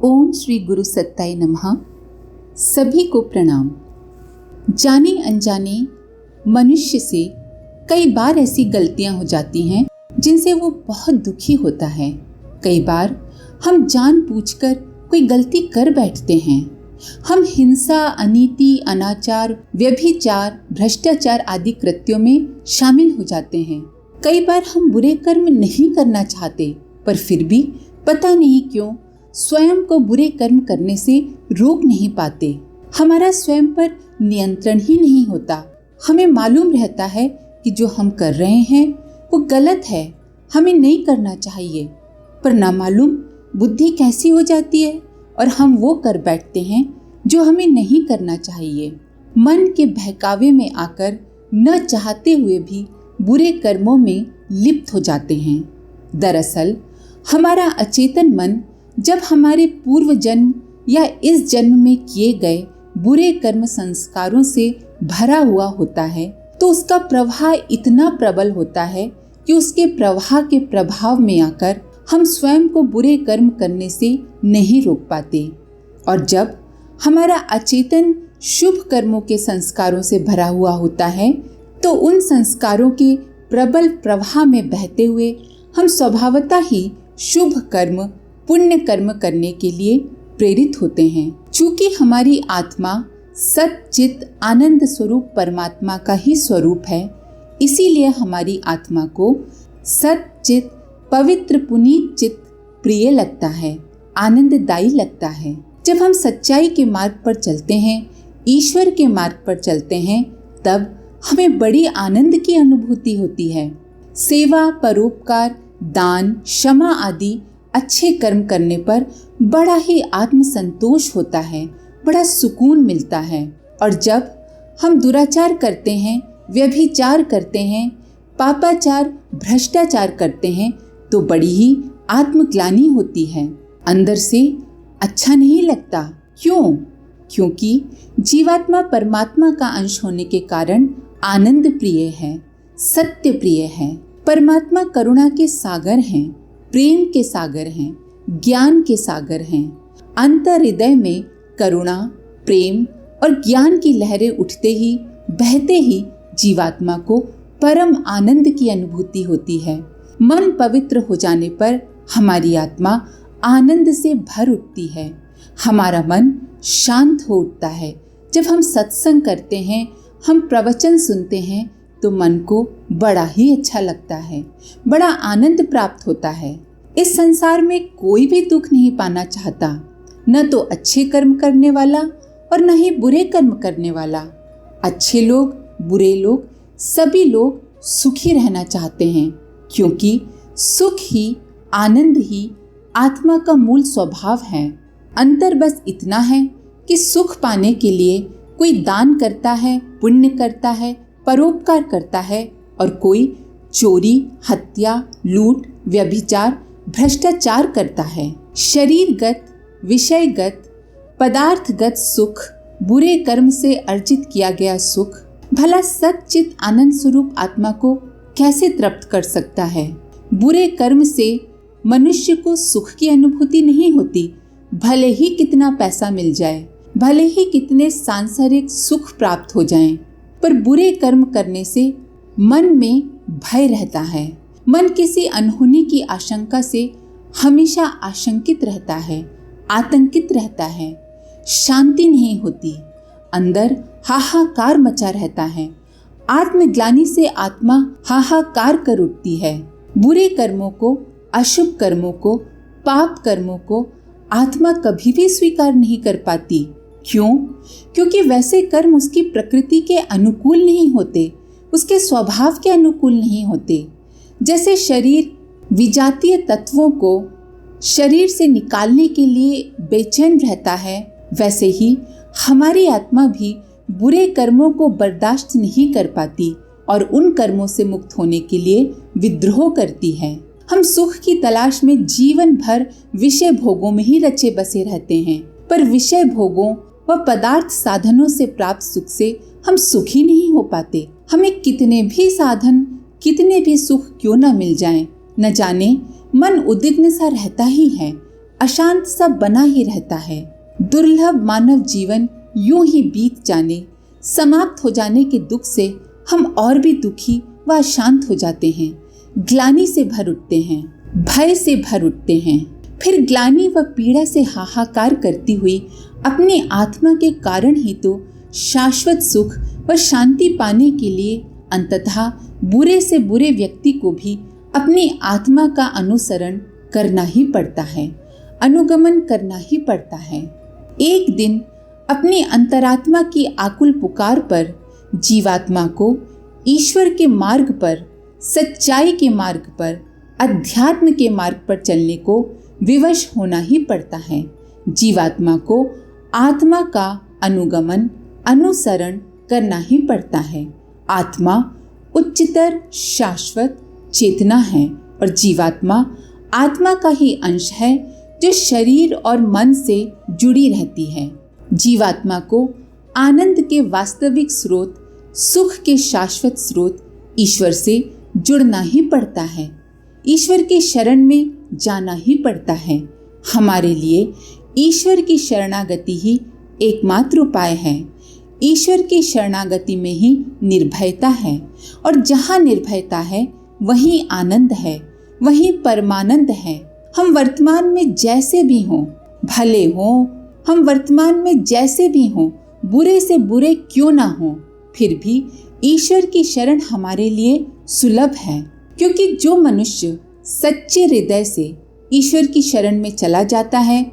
ओम श्री गुरु सत्ताय नमः। सभी को प्रणाम। जाने अनजाने मनुष्य से कई बार ऐसी गलतियां हो जाती हैं जिनसे वो बहुत दुखी होता है। कई बार हम जानबूझकर कोई गलती कर बैठते हैं। हम हिंसा, अनीति, अनाचार, व्यभिचार, भ्रष्टाचार आदि कृत्यों में शामिल हो जाते हैं। कई बार हम बुरे कर्म नहीं करना चाहते, पर फिर भी पता नहीं क्यों स्वयं को बुरे कर्म करने से रोक नहीं पाते। हमारा स्वयं पर नियंत्रण ही नहीं होता। हमें मालूम रहता है कि जो हम कर रहे हैं वो गलत है, हमें नहीं करना चाहिए, पर नामालूम बुद्धि कैसी हो जाती है और हम वो कर बैठते हैं जो हमें नहीं करना चाहिए। मन के बहकावे में आकर न चाहते हुए भी बुरे कर्मों में लिप्त हो जाते हैं। दरअसल हमारा अचेतन मन जब हमारे पूर्व जन्म या इस जन्म में किए गए बुरे कर्म संस्कारों से भरा हुआ होता है, तो उसका प्रवाह इतना प्रबल होता है कि उसके प्रवाह के प्रभाव में आकर हम स्वयं को बुरे कर्म करने से नहीं रोक पाते। और जब हमारा अचेतन शुभ कर्मों के संस्कारों से भरा हुआ होता है, तो उन संस्कारों के प्रबल प्रवाह में बहते हुए हम स्वभावतः ही शुभ कर्म, पुण्य कर्म करने के लिए प्रेरित होते हैं। चूंकि हमारी आत्मा सच्चित आनंद स्वरूप परमात्मा का ही स्वरूप है, इसीलिए हमारी आत्मा को सच्चित पवित्र पुनीत चित्त प्रिय लगता है, आनंददायी लगता है। जब हम सच्चाई के मार्ग पर चलते हैं, ईश्वर के मार्ग पर चलते हैं, तब हमें बड़ी आनंद की अनुभूति होती है। सेवा, परोपकार, दान, क्षमा आदि अच्छे कर्म करने पर बड़ा ही आत्मसंतोष होता है, बड़ा सुकून मिलता है। और जब हम दुराचार करते हैं, व्यभिचार करते हैं, पापाचार, भ्रष्टाचार करते हैं, तो बड़ी ही आत्मग्लानि होती है, अंदर से अच्छा नहीं लगता। क्यों? क्योंकि जीवात्मा परमात्मा का अंश होने के कारण आनंद प्रिय है, सत्य प्रिय है। परमात्मा करुणा के सागर हैं, प्रेम के सागर हैं, ज्ञान के सागर हैं। अंतर हृदय में करुणा, प्रेम और ज्ञान की लहरें उठते ही, बहते ही जीवात्मा को परम आनंद की अनुभूति होती है। मन पवित्र हो जाने पर हमारी आत्मा आनंद से भर उठती है, हमारा मन शांत हो उठता है। जब हम सत्संग करते हैं, हम प्रवचन सुनते हैं, तो मन को बड़ा ही अच्छा लगता है, बड़ा आनंद प्राप्त होता है। इस संसार में कोई भी दुख नहीं पाना चाहता, न तो अच्छे कर्म करने वाला और न ही बुरे कर्म करने वाला। अच्छे लोग, बुरे लोग, सभी लोग सुखी रहना चाहते हैं, क्योंकि सुख ही, आनंद ही आत्मा का मूल स्वभाव है। अंतर बस इतना है कि सुख पाने के लिए कोई दान करता है, पुण्य करता है, परोपकार करता है, और कोई चोरी, हत्या, लूट, व्यभिचार, भ्रष्टाचार करता है। शरीरगत, विषयगत, पदार्थगत सुख, बुरे कर्म से अर्जित किया गया सुख भला सच्चित आनंद स्वरूप आत्मा को कैसे तृप्त कर सकता है? बुरे कर्म से मनुष्य को सुख की अनुभूति नहीं होती, भले ही कितना पैसा मिल जाए, भले ही कितने सांसारिक सुख प्राप्त हो जाएं, पर बुरे कर्म करने से मन में भय रहता है। मन किसी अनहोनी की आशंका से हमेशा आशंकित रहता है, आतंकित रहता है, शांति नहीं होती, अंदर हाहाकार मचा रहता है। आत्मग्लानि से आत्मा हाहाकार कर उठती है। बुरे कर्मों को, अशुभ कर्मों को, पाप कर्मों को आत्मा कभी भी स्वीकार नहीं कर पाती। क्यों? क्योंकि वैसे कर्म उसकी प्रकृति के अनुकूल नहीं होते, उसके स्वभाव के अनुकूल नहीं होते। जैसे शरीर विजातीय तत्वों को शरीर से निकालने के लिए बेचैन रहता है, वैसे ही हमारी आत्मा भी बुरे कर्मों को बर्दाश्त नहीं कर पाती और उन कर्मों से मुक्त होने के लिए विद्रोह करती है। हम सुख की तलाश में जीवन भर विषय भोगों में ही रचे बसे रहते हैं, पर विषय भोगों व पदार्थ साधनों से प्राप्त सुख से हम सुखी नहीं हो पाते। हमें कितने भी साधन, कितने भी सुख क्यों न मिल जाएं, न जाने मन उद्विग्न सा रहता ही है, अशांत सा बना ही रहता है। दुर्लभ मानव जीवन यूं ही बीत जाने, समाप्त हो जाने के दुख से हम और भी दुखी व अशांत हो जाते हैं। ग्लानि से भर उठते हैं, भय से भर उठते हैं। फिर ग्लानि व पीड़ा से हाहाकार करती हुई अपनी आत्मा के कारण ही तो शाश्वत सुख व शांति पाने के लिए अंततः बुरे से बुरे व्यक्ति को भी अपनी आत्मा का अनुसरण करना ही पड़ता है, अनुगमन करना ही पड़ता है। एक दिन अपनी अंतरात्मा की आकुल पुकार पर जीवात्मा को ईश्वर के मार्ग पर, सच्चाई के मार्ग पर, अध्यात्म के मार्ग पर चलने को विवश होना ही पड़ता है। जीवात्मा को आत्मा का अनुगमन, अनुसरण करना ही पड़ता है। आत्मा उच्चतर शाश्वत चेतना है और जीवात्मा आत्मा का ही अंश है जो शरीर और मन से जुड़ी रहती है। जीवात्मा को आनंद के वास्तविक स्रोत, सुख के शाश्वत स्रोत ईश्वर से जुड़ना ही पड़ता है, ईश्वर के शरण में जाना ही पड़ता है। हमारे लिए ईश्वर की शरणागति ही एकमात्र उपाय है। ईश्वर की शरणागति में ही निर्भयता है और जहाँ निर्भयता है वहीं आनंद है, वहीं परमानंद है। हम वर्तमान में जैसे भी हों, भले हों, हम वर्तमान में जैसे भी हों, बुरे से बुरे क्यों ना हों, फिर भी ईश्वर की शरण हमारे लिए सुलभ है। क्योंकि जो मनुष्य सच्चे हृदय से ईश्वर की शरण में चला जाता है,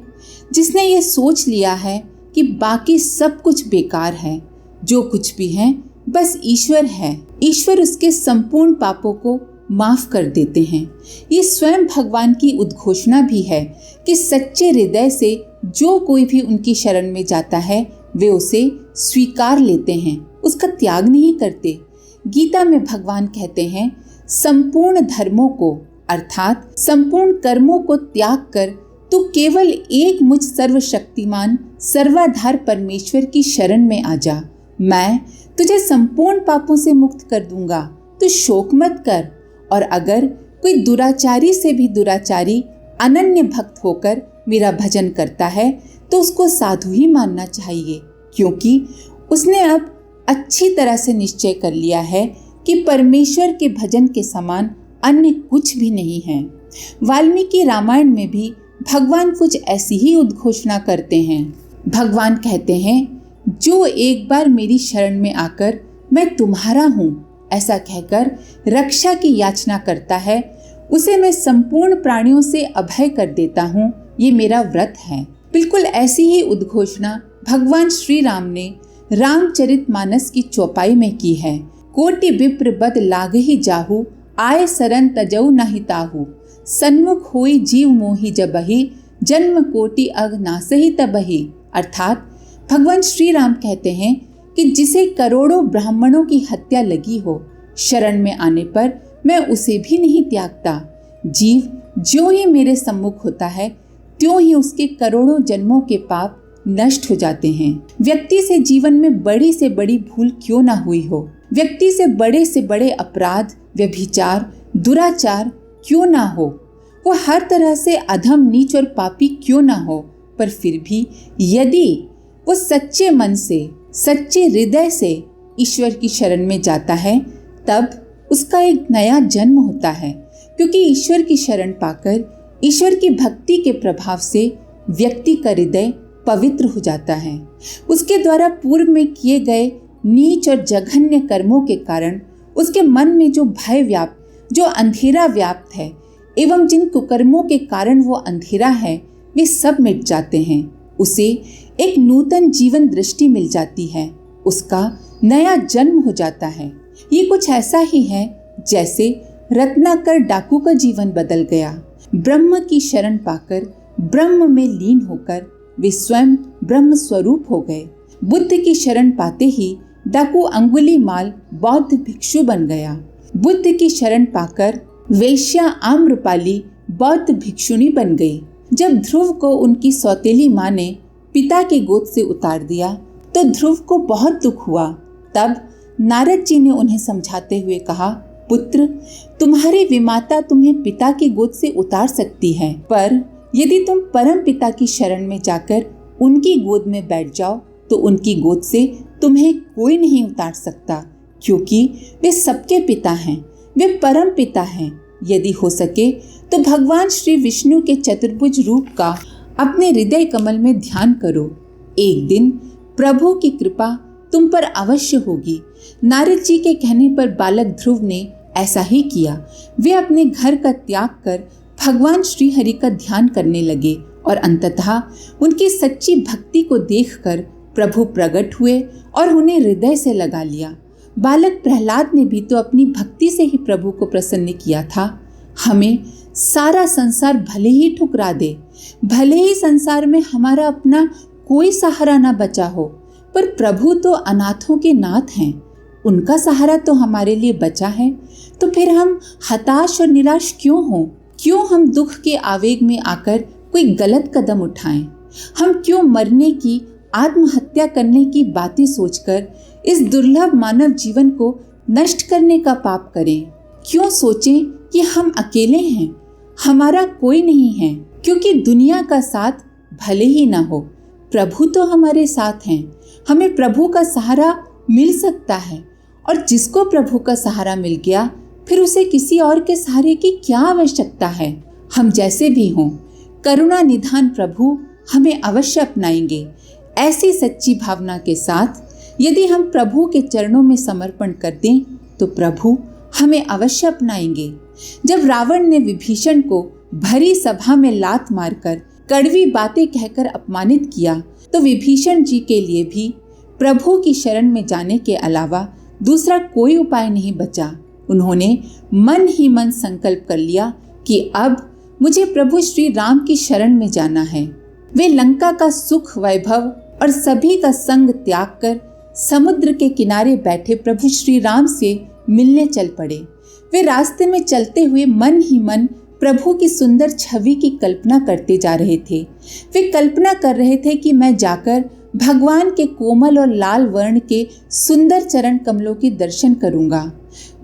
जिसने ये सोच लिया है कि बाकी सब कुछ बेकार है, जो कुछ भी है बस ईश्वर है, ईश्वर उसके संपूर्ण पापों को माफ कर देते हैं। ये स्वयं भगवान की उद्घोषणा भी है कि सच्चे हृदय से जो कोई भी उनकी शरण में जाता है वे उसे स्वीकार लेते हैं, उसका त्याग नहीं करते। गीता में भगवान कहते हैं, संपूर्ण धर्मों को अर्थात संपूर्ण कर्मों को त्याग कर तू केवल एक मुझ सर्वशक्तिमान सर्वाधार परमेश्वर की शरण में आ जा। मैं तुझे संपूर्ण पापों से मुक्त कर दूंगा, तू शोक मत कर। और अगर कोई दुराचारी से भी दुराचारी अनन्य भक्त होकर मेरा भजन करता है तो उसको साधु ही मानना चाहिए, क्योंकि उसने अब अच्छी तरह से निश्चय कर लिया है कि परमेश्वर के भजन के समान अन्य कुछ भी नहीं है। वाल्मीकि रामायण में भी भगवान कुछ ऐसी ही उद्घोषणा करते हैं। भगवान कहते हैं, जो एक बार मेरी शरण में आकर मैं तुम्हारा हूँ ऐसा कहकर रक्षा की याचना करता है, उसे मैं संपूर्ण प्राणियों से अभय कर देता हूँ, ये मेरा व्रत है। बिल्कुल ऐसी ही उद्घोषणा भगवान श्री राम ने रामचरितमानस की चौपाई में की है। कोटि विप्र बद लागहि जाहु, आय सरन तजौ नहि ताहु, सन्मुख होई जीव मोहि जबहि, जन्म कोटि अघ नासहि तबहि। अर्थात भगवान श्री राम कहते हैं कि जिसे करोड़ों ब्राह्मणों की हत्या लगी हो, शरण में आने पर मैं उसे भी नहीं त्यागता। जीव जो ही मेरे सम्मुख होता है त्यों ही उसके करोड़ों जन्मों के पाप नष्ट हो जाते हैं। व्यक्ति से जीवन में बड़ी से बड़ी भूल क्यों ना हुई हो, व्यक्ति से बड़े अपराध, व्यभिचार, दुराचार क्यों ना हो, वो हर तरह से अधम, नीच और पापी क्यों ना हो, पर फिर भी यदि वो सच्चे मन से, सच्चे हृदय से ईश्वर की शरण में जाता है, तब उसका एक नया जन्म होता है। क्योंकि ईश्वर की शरण पाकर, ईश्वर की भक्ति के प्रभाव से व्यक्ति का हृदय पवित्र हो जाता है। उसके द्वारा पूर्व में किए गए नीच और जघन्य कर्मों के कारण उसके मन में जो भय व्याप्त, जो अंधेरा व्याप्त है एवं जिन कुकर्मों के कारण वो अंधेरा है, वे सब मिट जाते हैं। उसे एक नूतन जीवन दृष्टि मिल जाती है, उसका नया जन्म हो जाता है। ये कुछ ऐसा ही है जैसे रत्नाकर डाकू का जीवन बदल गया। ब्रह्म की शरण पाकर, ब्रह्म में लीन होकर वे स्वयं ब्रह्म स्वरूप हो गए। बुद्ध की शरण पाते ही डाकू अंगुलीमाल बौद्ध भिक्षु बन गया। बुद्ध की शरण पाकर वेश्या आम्रपाली बौद्ध भिक्षुणी बन गई। जब ध्रुव को उनकी सौतेली माँ ने पिता की गोद से उतार दिया तो ध्रुव को बहुत दुख हुआ। तब नारद जी ने उन्हें समझाते हुए कहा, पुत्र, तुम्हारी विमाता तुम्हें पिता की गोद से उतार सकती है, पर यदि तुम परम पिता की शरण में जाकर उनकी गोद में बैठ जाओ तो उनकी गोद से तुम्हें कोई नहीं उतार सकता, क्योंकि वे सबके पिता हैं, वे परम पिता हैं। यदि हो सके तो भगवान श्री विष्णु के चतुर्भुज रूप का अपने हृदय कमल में ध्यान करो। एक दिन प्रभु की कृपा तुम पर अवश्य होगी। नारद जी के कहने पर बालक ध्रुव ने ऐसा ही किया। वे अपने घर का त्याग कर भगवान श्री हरि का ध्यान करने लगे और अंततः उनकी सच्ची भक्ति को देखकर प्रभु प्रकट हुए और उन्हें हृदय से लगा लिया। बालक प्रहलाद ने भी तो अपनी भक्ति से ही प्रभु को प्रसन्न किया था। हमें सारा संसार भले ही ठुकरा दे, भले ही संसार में हमारा अपना कोई सहारा ना बचा हो, पर प्रभु तो अनाथों के नाथ हैं, उनका सहारा तो हमारे लिए बचा है। तो फिर हम हताश और निराश क्यों हों? क्यों हम दुख के आवेग में आकर कोई गलत कदम उठाएं? हम क्यों मरने की, आत्महत्या करने की बातें सोचकर इस दुर्लभ मानव जीवन को नष्ट करने का पाप करें? क्यों सोचें कि हम अकेले हैं, हमारा कोई नहीं है? क्योंकि दुनिया का साथ भले ही ना हो, प्रभु तो हमारे साथ हैं। हमें प्रभु का सहारा मिल सकता है, और जिसको प्रभु का सहारा मिल गया फिर उसे किसी और के सहारे की क्या आवश्यकता है? हम जैसे भी हों, करुणा निधान प्रभु हमें अवश्य अपनाएंगे। ऐसी सच्ची भावना के साथ यदि हम प्रभु के चरणों में समर्पण कर दें तो प्रभु हमें अवश्य अपनाएंगे। जब रावण ने विभीषण को भरी सभा में लात मारकर कड़वी बातें कहकर अपमानित किया तो विभीषण जी के लिए भी प्रभु की शरण में जाने के अलावा दूसरा कोई उपाय नहीं बचा। उन्होंने मन ही मन संकल्प कर लिया कि अब मुझे प्रभु श्री राम की शरण में जाना है। वे लंका का सुख, वैभव और सभी का संग त्याग कर समुद्र के किनारे बैठे प्रभु श्री राम से मिलने चल पड़े। वे रास्ते में चलते हुए मन ही मन प्रभु की सुंदर छवि की कल्पना करते जा रहे थे। वे कल्पना कर रहे थे कि मैं जाकर भगवान के कोमल और लाल वर्ण के सुंदर चरण कमलों के दर्शन करूंगा,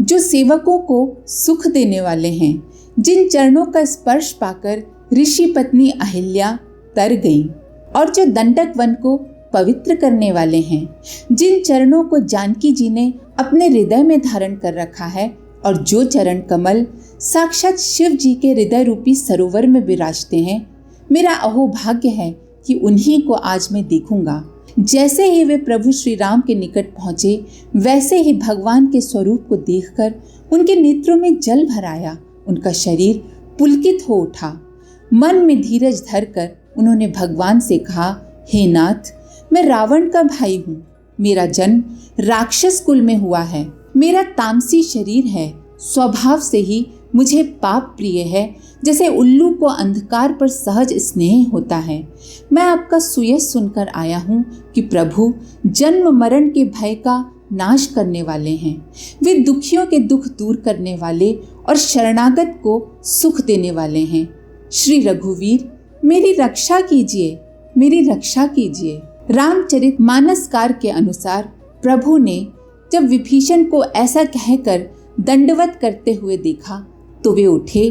जो सेवकों को सुख देने वाले हैं, जिन चरणों का स्पर्श पाकर ऋषि पत्नी अहिल्या तर गईं और जो दंडक वन को पवित्र करने वाले हैं, जिन चरणों को जानकी जी ने अपने हृदय में धारण कर रखा है और जो चरण कमल साक्षात शिव जी के हृदय रूपी सरोवर में विराजते हैं। मेरा अहोभाग्य है कि उन्हीं को आज मैं देखूंगा। जैसे ही वे प्रभु श्री राम के निकट पहुंचे, वैसे ही भगवान के स्वरूप को देखकर उनके नेत्रों में जल भर आया। उनका शरीर पुलकित हो उठा। मन में धीरज धरकर उन्होंने भगवान से कहा, हे नाथ, मैं रावण का भाई हूँ। मेरा जन्म राक्षस कुल में हुआ है। मेरा तामसी शरीर है। स्वभाव से ही मुझे पाप प्रिय है, जैसे उल्लू को अंधकार पर सहज स्नेह होता है। मैं आपका सुयश सुनकर आया हूँ कि प्रभु जन्म मरण के भय का नाश करने वाले हैं। वे दुखियों के दुख दूर करने वाले और शरणागत को सुख देने वाले हैं। श्री रघुवीर, मेरी रक्षा कीजिए, मेरी रक्षा कीजिए। रामचरितमानसकार के अनुसार प्रभु ने जब विभीषण को ऐसा कहकर दंडवत करते हुए देखा तो वे उठे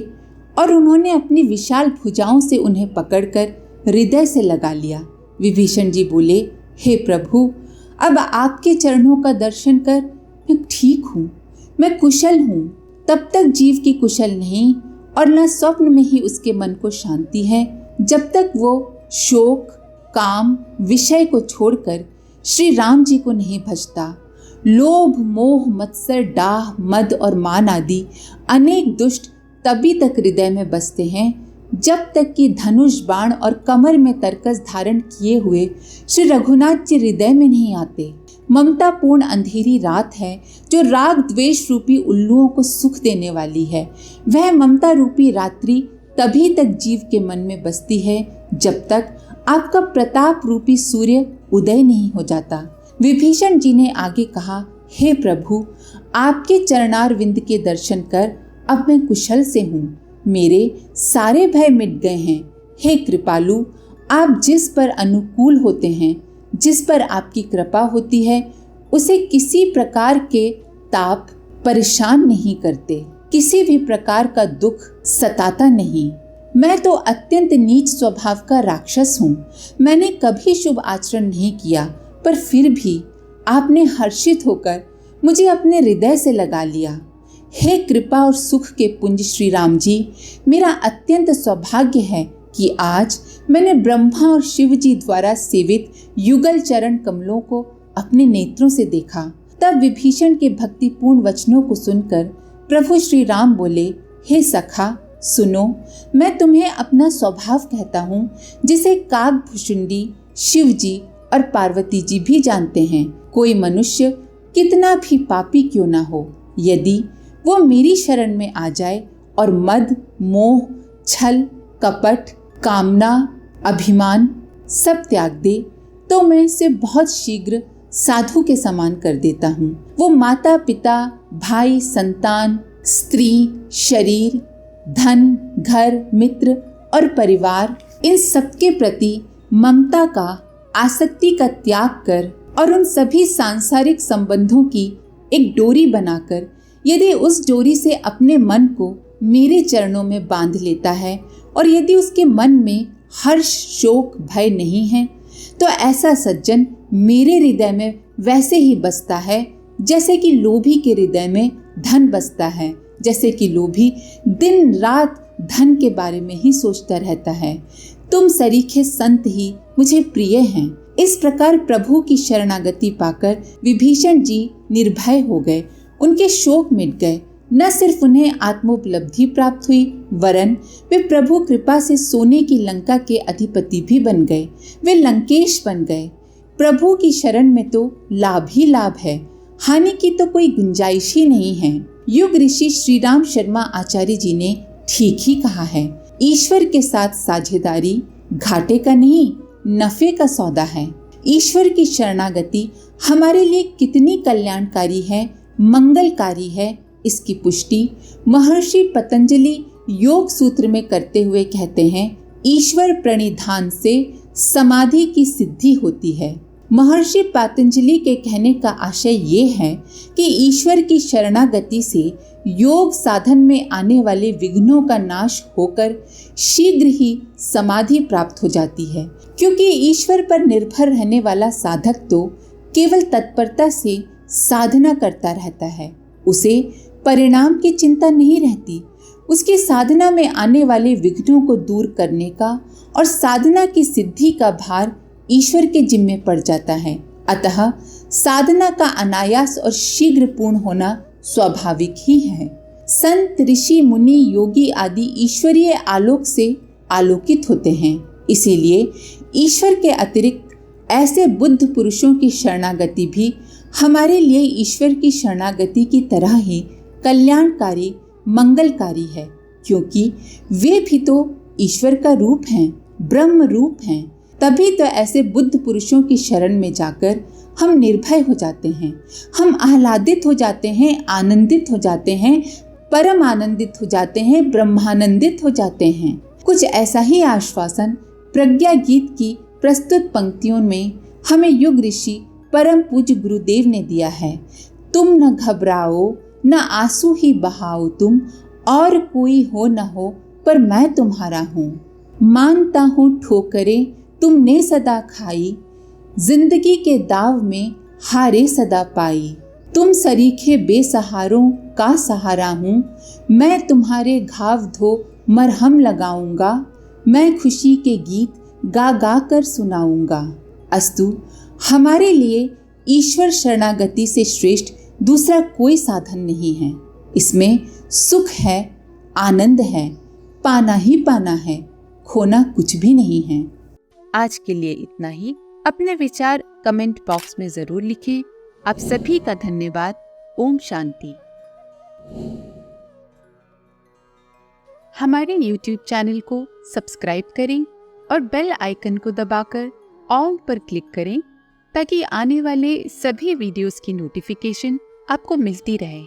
और उन्होंने अपनी विशाल भुजाओं से उन्हें पकड़कर हृदय से लगा लिया। विभीषण जी बोले, हे प्रभु, अब आपके चरणों का दर्शन कर मैं ठीक हूँ, मैं कुशल हूँ। तब तक जीव की कुशल नहीं और न स्वप्न में ही उसके मन को शांति है, जब तक वो शोक, काम, विषय को छोड़कर श्री राम जी को नहीं भजता। लोभ, मोह, मत्सर, डाह, मद और मान आदि अनेक दुष्ट तभी तक हृदय में बसते हैं जब तक कि धनुष, बाण और कमर में तरकस धारण किए हुए श्री रघुनाथ जी हृदय में नहीं आते। ममता पूर्ण अंधेरी रात है जो राग द्वेष रूपी उल्लुओं को सुख देने वाली है। वह ममता रूपी रात्रि तभी तक जीव के मन में बसती है जब तक आपका प्रताप रूपी सूर्य उदय नहीं हो जाता। विभीषण जी ने आगे कहा, हे प्रभु, आपके चरणारविंद के दर्शन कर अब मैं कुशल से हूँ। मेरे सारे भय मिट गए हैं। हे कृपालु, आप जिस पर अनुकूल होते हैं, जिस पर आपकी कृपा होती है, उसे किसी प्रकार के ताप परेशान नहीं करते, किसी भी प्रकार का दुख सताता नहीं। मैं तो अत्यंत नीच स्वभाव का राक्षस हूँ। मैंने कभी शुभ आचरण नहीं किया, पर फिर भी आपने हर्षित होकर मुझे अपने हृदय से लगा लिया। हे कृपा और सुख के पुंज श्री राम जी, मेरा अत्यंत सौभाग्य है कि आज मैंने ब्रह्मा और शिव जी द्वारा सेवित युगल चरण कमलों को अपने नेत्रों से देखा। तब विभीषण के भक्तिपूर्ण वचनों को सुनकर प्रभु श्री राम बोले, हे सखा सुनो, मैं तुम्हें अपना स्वभाव कहता हूँ, जिसे काकभुशुंडी शिव जी और पार्वती जी भी जानते हैं। कोई मनुष्य कितना भी पापी क्यों ना हो, यदि वो मेरी शरण में आ जाए और मद, मोह, छल, कपट, कामना, अभिमान सब त्याग दे, तो मैं इसे बहुत शीघ्र साधु के समान कर देता हूँ। वो माता पिता, भाई, संतान, स्त्री, शरीर, धन, घर, मित्र और परिवार, इन सबके प्रति ममता का, आसक्ति का त्याग कर और उन सभी सांसारिक संबंधों की एक डोरी बनाकर यदि उस डोरी से अपने मन को मेरे चरणों में बांध लेता है और यदि उसके मन में हर्ष, शोक, भय नहीं है, तो ऐसा सज्जन मेरे हृदय में वैसे ही बसता है जैसे कि लोभी के हृदय में धन बसता है, जैसे कि लोभी दिन रात धन के बारे में ही सोचता रहता है। तुम सरीखे संत ही मुझे प्रिय हैं। इस प्रकार प्रभु की शरणागति पाकर विभीषण जी निर्भय हो गए। उनके शोक मिट गए। न सिर्फ उन्हें आत्मोपलब्धि प्राप्त हुई, वरन वे प्रभु कृपा से सोने की लंका के अधिपति भी बन गए। वे लंकेश बन गए। प्रभु की शरण में तो लाभ ही लाभ है, हानि की तो कोई गुंजाइश ही नहीं है। युग ऋषि श्री राम शर्मा आचार्य जी ने ठीक ही कहा है, ईश्वर के साथ साझेदारी घाटे का नहीं, नफे का सौदा है। ईश्वर की शरणागति हमारे लिए कितनी कल्याणकारी है, मंगलकारी है, इसकी पुष्टि महर्षि पतंजलि योग सूत्र में करते हुए कहते हैं, ईश्वर प्रणिधान से समाधि की सिद्धि होती है। महर्षि पतंजलि के कहने का आशय ये है कि ईश्वर की शरणागति से योग साधन में आने वाले विघ्नों का नाश होकर शीघ्र ही समाधि प्राप्त हो जाती है, क्योंकि ईश्वर पर निर्भर रहने वाला साधक तो केवल तत्परता से साधना करता रहता है। उसे परिणाम की चिंता नहीं रहती। उसकी साधना में आने वाले विघ्नों को दूर करने का और साधना की सिद्धि का भार ईश्वर के जिम्मे पड़ जाता है। अतः साधना का अनायास और शीघ्र पूर्ण होना स्वाभाविक ही है। संत, ऋषि, मुनि, योगी आदि ईश्वरीय आलोक से आलोकित होते हैं। इसीलिए ईश्वर के अतिरिक्त ऐसे बुद्ध पुरुषों की शरणागति भी हमारे लिए ईश्वर की शरणागति की तरह ही कल्याणकारी, मंगलकारी है, क्योंकि वे भी तो ईश्वर का रूप हैं, ब्रह्म रूप हैं। तभी तो ऐसे बुद्ध पुरुषों की शरण में जाकर हम निर्भय हो जाते हैं, हम आह्लादित हो जाते हैं, आनंदित हो जाते हैं, परम आनंदित हो जाते हैं, ब्रह्मानंदित हो जाते हैं। कुछ ऐसा ही आश्वासन प्रज्ञा गीत की प्रस्तुत पंक्तियों में हमें युग ऋषि परम पूज्य गुरुदेव ने दिया है। तुम न घबराओ, न आंसू ही बहाओ तुम, और कोई हो न हो पर मैं तुम्हारा हूँ। मानता हूँ ठोकरें तुमने सदा खाई, जिंदगी के दाव में हारे सदा पाई। तुम सरीखे बेसहारों का सहारा हूँ, मैं तुम्हारे घाव धो मरहम लगाऊंगा। मैं खुशी के गीत गा गा कर सुनाऊंगा। अस्तु, हमारे लिए ईश्वर शरणागति से श्रेष्ठ दूसरा कोई साधन नहीं है। इसमें सुख है, आनंद है, पाना ही पाना है, खोना कुछ भी नहीं है। आज के लिए इतना ही। अपने विचार कमेंट बॉक्स में जरूर लिखें। आप सभी का धन्यवाद। ओम शांति। हमारे YouTube चैनल को सब्सक्राइब करें और बेल आइकन को दबाकर ऑल पर क्लिक करें, ताकि आने वाले सभी वीडियोस की नोटिफिकेशन आपको मिलती रहे।